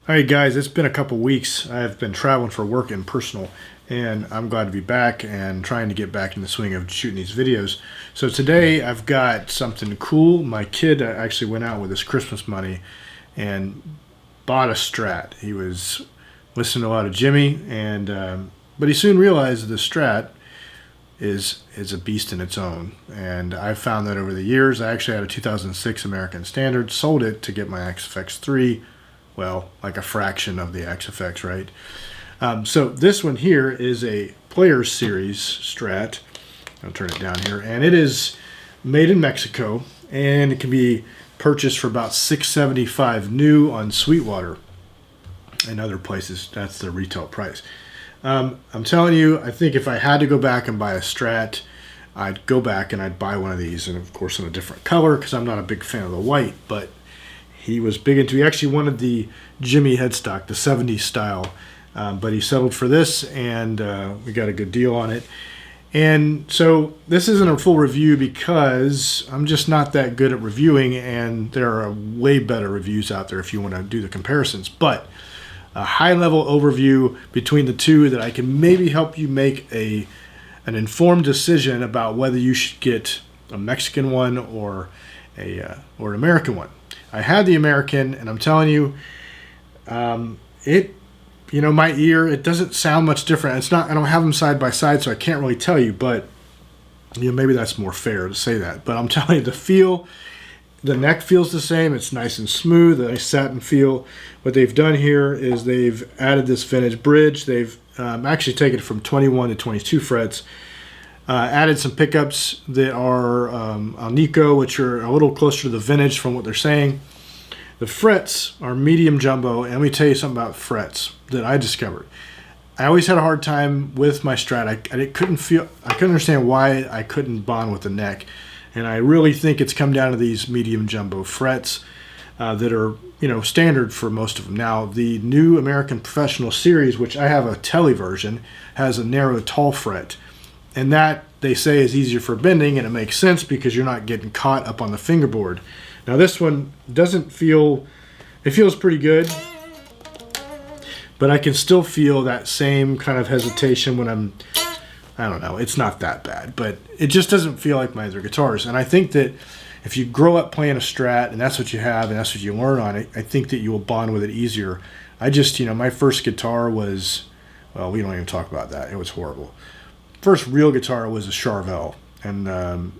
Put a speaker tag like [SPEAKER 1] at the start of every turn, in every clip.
[SPEAKER 1] All right, guys, it's been a couple weeks. I've been traveling for work and personal, and I'm glad to be back and trying to get back in the swing of shooting these videos. So today I've got something cool. My kid actually went out with his Christmas money and bought a Strat. He was listening to a lot of Jimmy, and but he soon realized that the Strat is a beast in its own. And I've found that over the years. I actually had a 2006 American Standard, sold it to get my XFX3. Well, like a fraction of the XFX, right? So this one here is a Players Series Strat. I'll turn it down here. And it is made in Mexico, and it can be purchased for about $675 new on Sweetwater and other places. That's the retail price. I'm telling you, I think if I had to go back and buy a Strat, I'd go back and I'd buy one of these, and of course in a different color, because I'm not a big fan of the white, but he was big into, he actually wanted the Jimmy headstock, the 70s style, but he settled for this, and we got a good deal on it. And so this isn't a full review because I'm just not that good at reviewing, and there are way better reviews out there if you want to do the comparisons. But a high-level overview between the two that I can maybe help you make an informed decision about whether you should get a Mexican one or an American one. I had the American, and I'm telling you, my ear, it doesn't sound much different. It's not, I don't have them side by side, so I can't really tell you, but maybe that's more fair to say that. But I'm telling you, the feel, the neck feels the same. It's nice and smooth, a nice satin feel. What they've done here is they've added this vintage bridge. They've actually taken it from 21 to 22 frets. Added some pickups that are Alnico, which are a little closer to the vintage from what they're saying. The frets are medium jumbo, and let me tell you something about frets that I discovered. I always had a hard time with my Strat. I couldn't understand why I couldn't bond with the neck, and I really think it's come down to these medium jumbo frets that are standard for most of them. Now, the new American Professional Series, which I have a tele version, has a narrow tall fret. And that, they say, is easier for bending, and it makes sense because you're not getting caught up on the fingerboard. Now this one doesn't feel, it feels pretty good, but I can still feel that same kind of hesitation when I don't know, it's not that bad, but it just doesn't feel like my other guitars. And I think that if you grow up playing a Strat, and that's what you have, and that's what you learn on it, I think that you will bond with it easier. I just, my first guitar was, well, we don't even talk about that. It was horrible. First real guitar was a Charvel, and I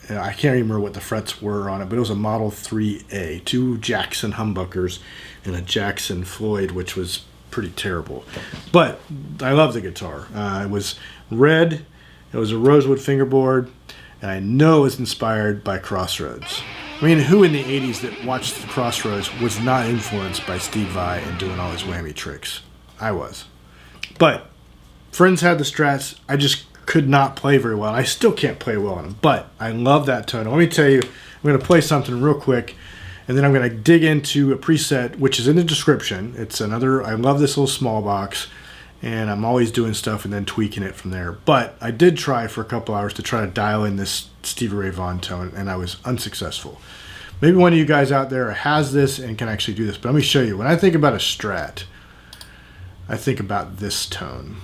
[SPEAKER 1] can't even remember what the frets were on it, but it was a Model 3A, two Jackson humbuckers and a Jackson Floyd, which was pretty terrible. But I love the guitar. It was red, it was a rosewood fingerboard, and I know it's inspired by Crossroads. I mean, who in the 80s that watched the Crossroads was not influenced by Steve Vai and doing all his whammy tricks? I was. But friends had the Strats. I just could not play very well. I still can't play well on them, but I love that tone. Let me tell you, I'm going to play something real quick, and then I'm going to dig into a preset, which is in the description. It's another, I love this little small box, and I'm always doing stuff and then tweaking it from there. But I did try for a couple hours to try to dial in this Stevie Ray Vaughan tone, and I was unsuccessful. Maybe one of you guys out there has this and can actually do this, but let me show you. When I think about a Strat, I think about this tone.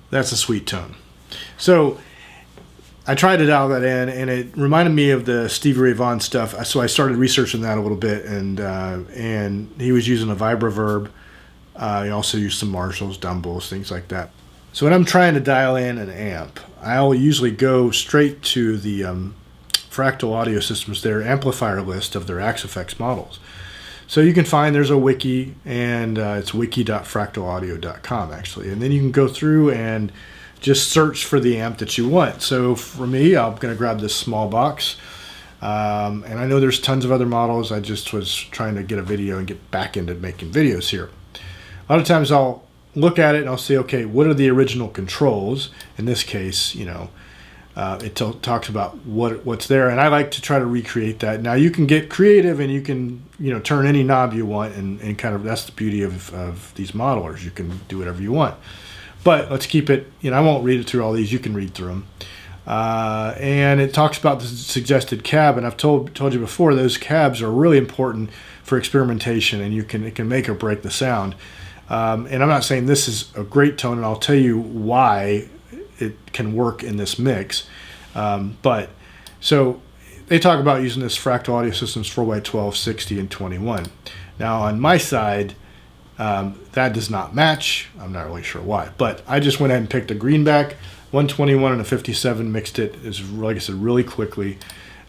[SPEAKER 1] That's a sweet tone. So I tried to dial that in, and it reminded me of the Stevie Ray Vaughan stuff. So I started researching that a little bit, and he was using a Vibroverb. He also used some Marshalls, Dumbles, things like that. So when I'm trying to dial in an amp, I'll usually go straight to the Fractal Audio Systems, their amplifier list of their XFX models. So you can find there's a wiki, and it's wiki.fractalaudio.com actually. And then you can go through and just search for the amp that you want. So for me, I'm going to grab this small box. And I know there's tons of other models. I just was trying to get a video and get back into making videos here. A lot of times I'll look at it and I'll say, okay, what are the original controls? In this case, It talks about what's there, and I like to try to recreate that. Now you can get creative, and you can turn any knob you want, and kind of that's the beauty of these modelers. You can do whatever you want. But let's keep it. I won't read it through all these. You can read through them. And it talks about the suggested cab, and I've told you before, those cabs are really important for experimentation, and it can make or break the sound. And I'm not saying this is a great tone, and I'll tell you why it can work in this mix. But so they talk about using this Fractal Audio Systems 4x12, 60, and 21. Now on my side, that does not match. I'm not really sure why, but I just went ahead and picked a greenback, 121 and a 57, mixed it, like I said, really quickly.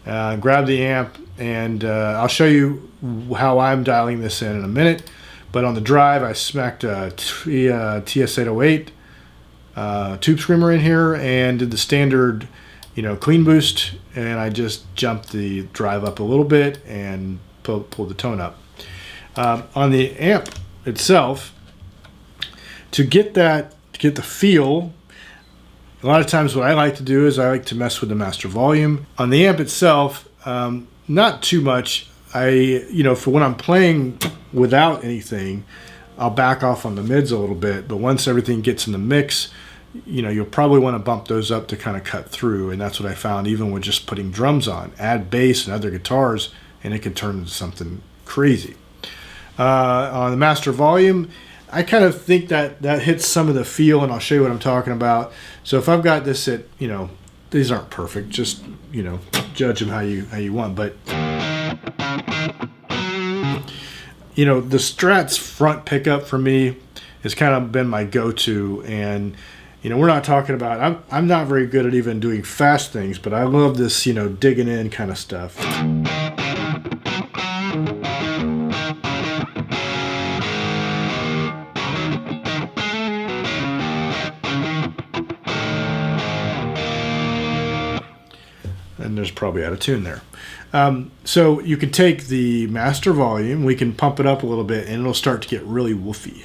[SPEAKER 1] Grabbed the amp, and I'll show you how I'm dialing this in a minute. But on the drive, I smacked a TS-808 tube screamer in here and did the standard, clean boost, and I just jumped the drive up a little bit and pulled the tone up. On the amp itself, to get the feel, a lot of times what I like to do is I like to mess with the master volume. On the amp itself, not too much. For when I'm playing without anything, I'll back off on the mids a little bit, but once everything gets in the mix, you'll probably want to bump those up to kind of cut through, and that's what I found even with just putting drums on. Add bass and other guitars, and it can turn into something crazy. On the master volume, I kind of think that hits some of the feel, and I'll show you what I'm talking about. So if I've got this at, these aren't perfect, just, judge them how you want, but the Strat's front pickup for me has kind of been my go-to, and we're not talking about, I'm not very good at even doing fast things, but I love this, digging in kind of stuff. And there's probably out of tune there. So you can take the master volume, we can pump it up a little bit, and it'll start to get really woofy.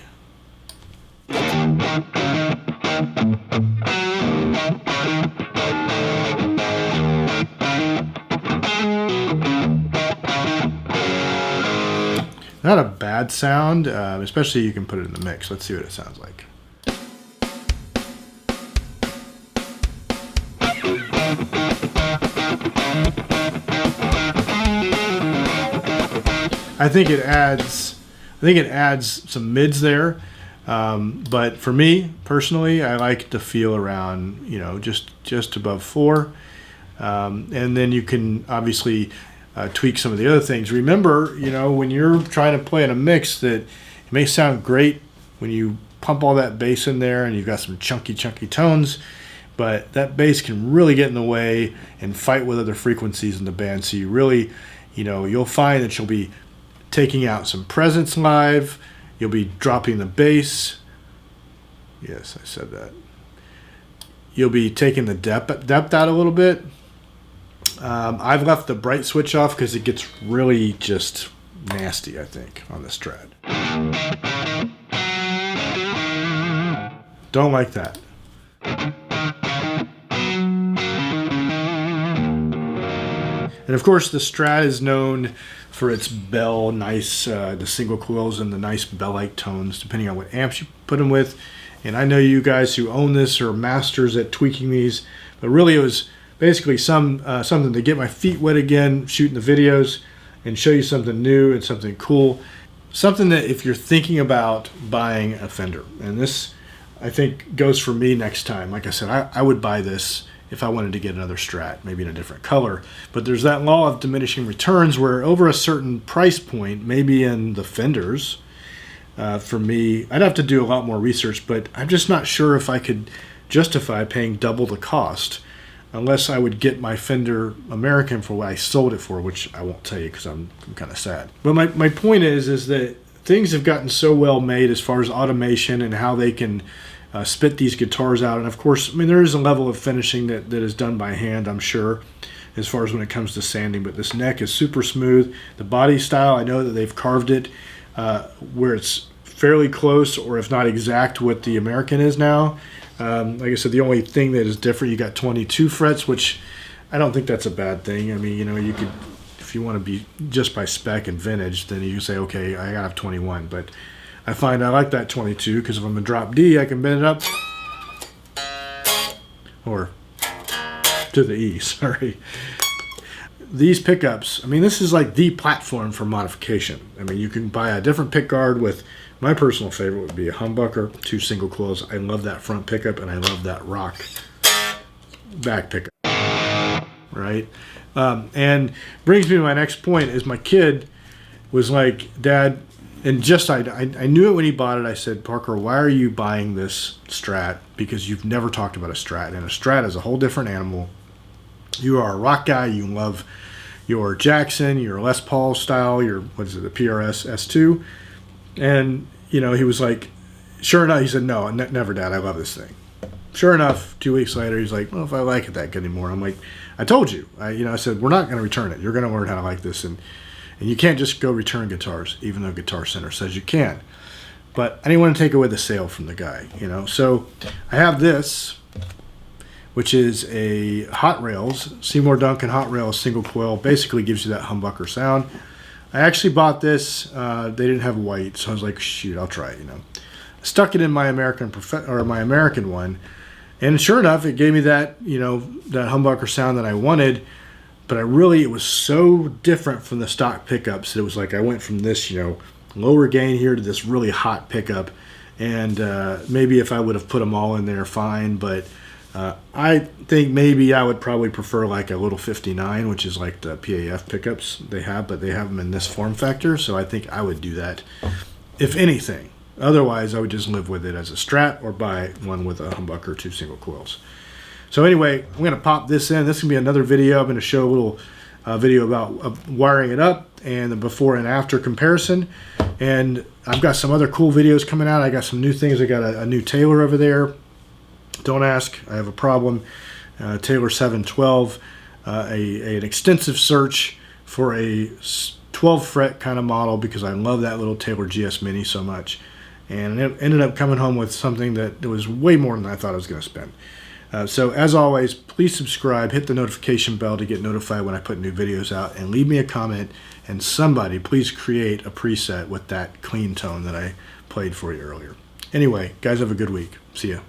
[SPEAKER 1] Not a bad sound, especially you can put it in the mix. Let's see what it sounds like. I think it adds some mids there, but for me personally, I like to feel around just above 4, and then you can obviously tweak some of the other things. Remember, when you're trying to play in a mix, that it may sound great when you pump all that bass in there and you've got some chunky tones, but that bass can really get in the way and fight with other frequencies in the band. So you really, you'll find that you'll be taking out some presence live, you'll be dropping the bass. Yes, I said that. You'll be taking the depth out a little bit. I've left the bright switch off because it gets really just nasty, I think, on the Strat. Don't like that. And of course, the Strat is known for its bell, the single coils and the nice bell-like tones, depending on what amps you put them with. And I know you guys who own this are masters at tweaking these, but really it was basically something to get my feet wet again, shooting the videos, and show you something new and something cool. Something that if you're thinking about buying a Fender, and this I think goes for me next time. Like I said, I would buy this if I wanted to get another Strat, maybe in a different color. But there's that law of diminishing returns where over a certain price point, maybe in the Fenders, for me, I'd have to do a lot more research, but I'm just not sure if I could justify paying double the cost unless I would get my Fender American for what I sold it for, which I won't tell you because I'm kind of sad. But my point is that things have gotten so well made as far as automation and how they can spit these guitars out. And of course, I mean, there is a level of finishing that is done by hand, I'm sure, as far as when it comes to sanding. But this neck is super smooth. The body style, I know that they've carved it where it's fairly close, or if not exact, what the American is now. Like I said, the only thing that is different, you got 22 frets, which I don't think that's a bad thing. I mean, you know, you could, if you want to be just by spec and vintage, then you can say, okay, I have 21. But I find I like that 22 because if I'm going to drop D, I can bend it up. Or to the E, sorry. These pickups, I mean, this is like the platform for modification. I mean, you can buy a different pickguard with, my personal favorite would be a humbucker, 2 single coils. I love that front pickup, and I love that rock back pickup, right? And brings me to my next point is my kid was like, Dad, and just I knew it when he bought it. I said, Parker, why are you buying this Strat? Because you've never talked about a Strat, and a Strat is a whole different animal. You are a rock guy. You love your Jackson, your Les Paul style, your, what is it, the PRS S2. And, you know, he was like, sure enough, he said, no, never, Dad, I love this thing. Sure enough, 2 weeks later, he's like, well, if I like it that good anymore. I'm like, I told you. I said, we're not going to return it. You're going to learn how to like this. And you can't just go return guitars, even though Guitar Center says you can. But I didn't want to take away the sale from the guy, you know. So I have this, which is a Hot Rails, Seymour Duncan Hot Rails single coil. Basically gives you that humbucker sound. I actually bought this. They didn't have white, so I was like, shoot, I'll try it, you know. I stuck it in my American one, and sure enough, it gave me that, you know, that humbucker sound that I wanted. But it was so different from the stock pickups that it was like I went from this, you know, lower gain here to this really hot pickup. And maybe if I would have put them all in there, fine. But I think maybe I would probably prefer like a little 59, which is like the PAF pickups they have, but they have them in this form factor. So I think I would do that, if anything. Otherwise, I would just live with it as a Strat or buy one with a humbucker, 2 single coils. So anyway, I'm going to pop this in. This is going to be another video. I'm going to show a little video about wiring it up and the before and after comparison. And I've got some other cool videos coming out. I got some new things. I got a new Taylor over there. Don't ask. I have a problem. Taylor 712. An extensive search for a 12 fret kind of model because I love that little Taylor GS Mini so much. And it ended up coming home with something that was way more than I thought I was going to spend. So as always, please subscribe, hit the notification bell to get notified when I put new videos out, and leave me a comment, and somebody please create a preset with that clean tone that I played for you earlier. Anyway, guys, have a good week. See ya.